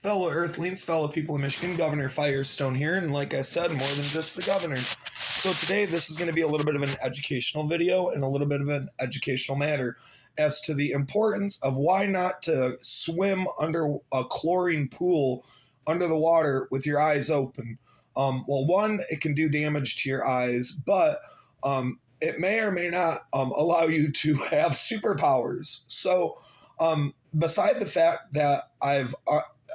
Fellow Earthlings, fellow people of Michigan, Governor Firestone here, and like I said, more than just the governor. So today, this is going to be a little bit of an educational video and a little bit of an educational matter as to the importance of why not to swim under a chlorine pool under the water with your eyes open. Well, one, it can do damage to your eyes, but it may or may not allow you to have superpowers. So, beside the fact that I've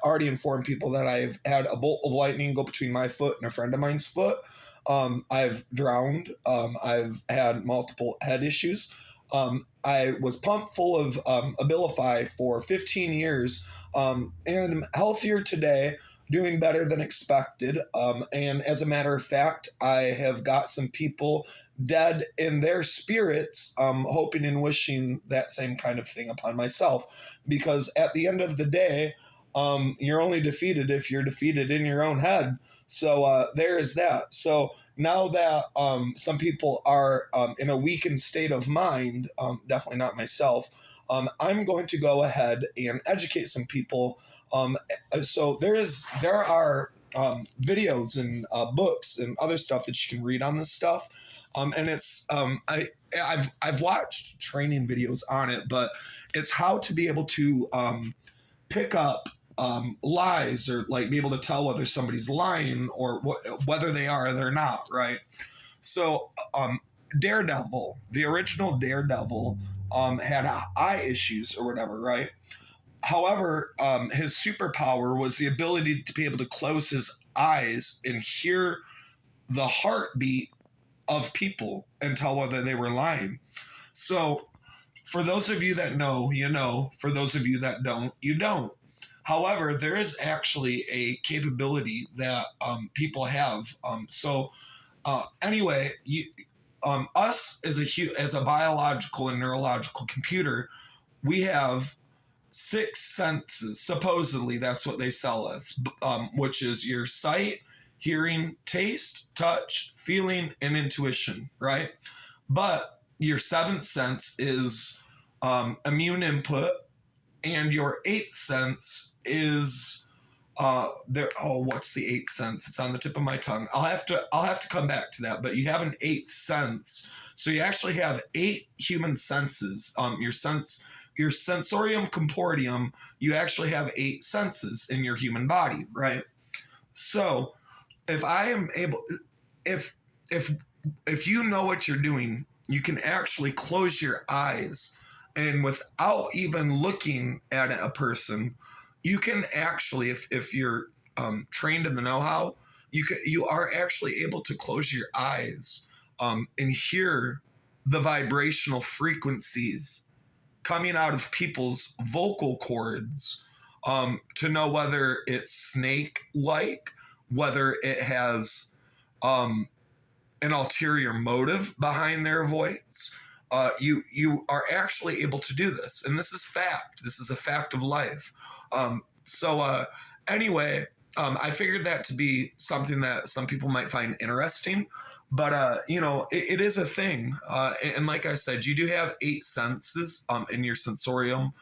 already informed people that I've had a bolt of lightning go between my foot and a friend of mine's foot. I've drowned. I've had multiple head issues. I was pumped full of Abilify for 15 years and I'm healthier today, doing better than expected. And as a matter of fact, I have got some people dead in their spirits, hoping and wishing that same kind of thing upon myself. Because at the end of the day, you're only defeated if you're defeated in your own head. So there is that. So now that some people are in a weakened state of mind, definitely not myself, I'm going to go ahead and educate some people. So there are videos and books and other stuff that you can read on this stuff, and it's I've watched training videos on it, but it's how to be able to pick up lies, or like be able to tell whether somebody's lying or whether they are or they're not, right? So Daredevil, the original Daredevil, had eye issues or whatever, right? However, his superpower was the ability to be able to close his eyes and hear the heartbeat of people and tell whether they were lying. So for those of you that know, you know. For those of you that don't, you don't. However, there is actually a capability that people have. Anyway, us as a biological and neurological computer, we have 6 senses. Supposedly, that's what they sell us, which is your sight, hearing, taste, touch, feeling, and intuition, right? But your 7th sense is immune input, and your 8th sense is there. Oh, what's the 8th sense? It's on the tip of my tongue. I'll have to come back to that. But you have an 8th sense, so you actually have 8 human senses. Your sensorium corporeum, you actually have 8 senses in your human body, right? So if I am able, if you know what you're doing, you can actually close your eyes, and without even looking at a person, you can actually, if you're trained in the know-how, you are actually able to close your eyes and hear the vibrational frequencies coming out of people's vocal cords, to know whether it's snake-like, whether it has an ulterior motive behind their voice. You are actually able to do this, and this is fact. This is a fact of life. Anyway, I figured that to be something that some people might find interesting, but it is a thing. And like I said, you do have 8 senses in your sensorium.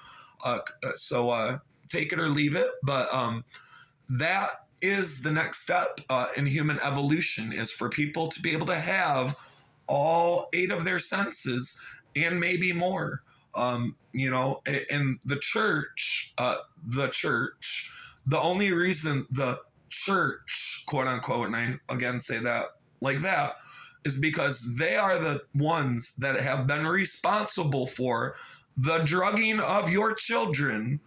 So take it or leave it, but that is the next step in human evolution, is for people to be able to have all 8 of their senses and maybe more. And the church, the only reason the church, quote unquote, and I again say that like that, is because they are the ones that have been responsible for the drugging of your children,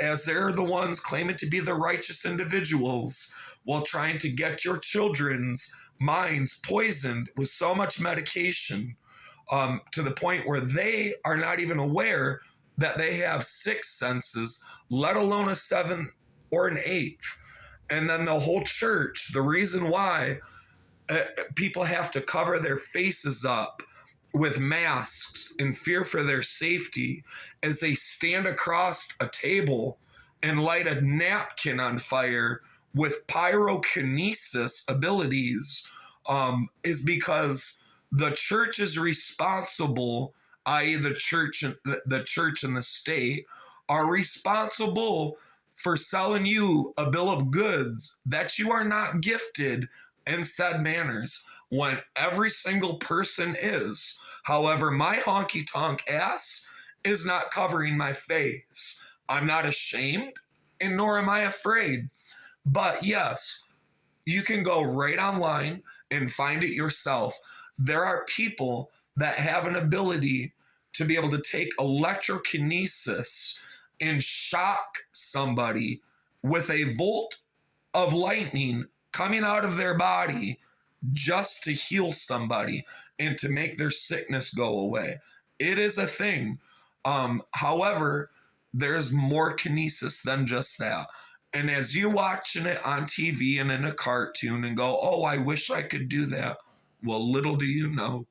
as they're the ones claiming to be the righteous individuals while trying to get your children's minds poisoned with so much medication, to the point where they are not even aware that they have 6 senses, let alone a 7th or an 8th. And then the whole church, the reason why people have to cover their faces up with masks in fear for their safety as they stand across a table and light a napkin on fire with pyrokinesis abilities, is because the church is responsible, i.e. the church and the state are responsible for selling you a bill of goods that you are not gifted in said manners when every single person is. However, my honky tonk ass is not covering my face. I'm not ashamed, and nor am I afraid. But yes, you can go right online and find it yourself. There are people that have an ability to be able to take electrokinesis and shock somebody with a volt of lightning coming out of their body just to heal somebody and to make their sickness go away. It is a thing. However, there's more kinesis than just that. And as you're watching it on TV and in a cartoon and go, oh, I wish I could do that. Well, little do you know,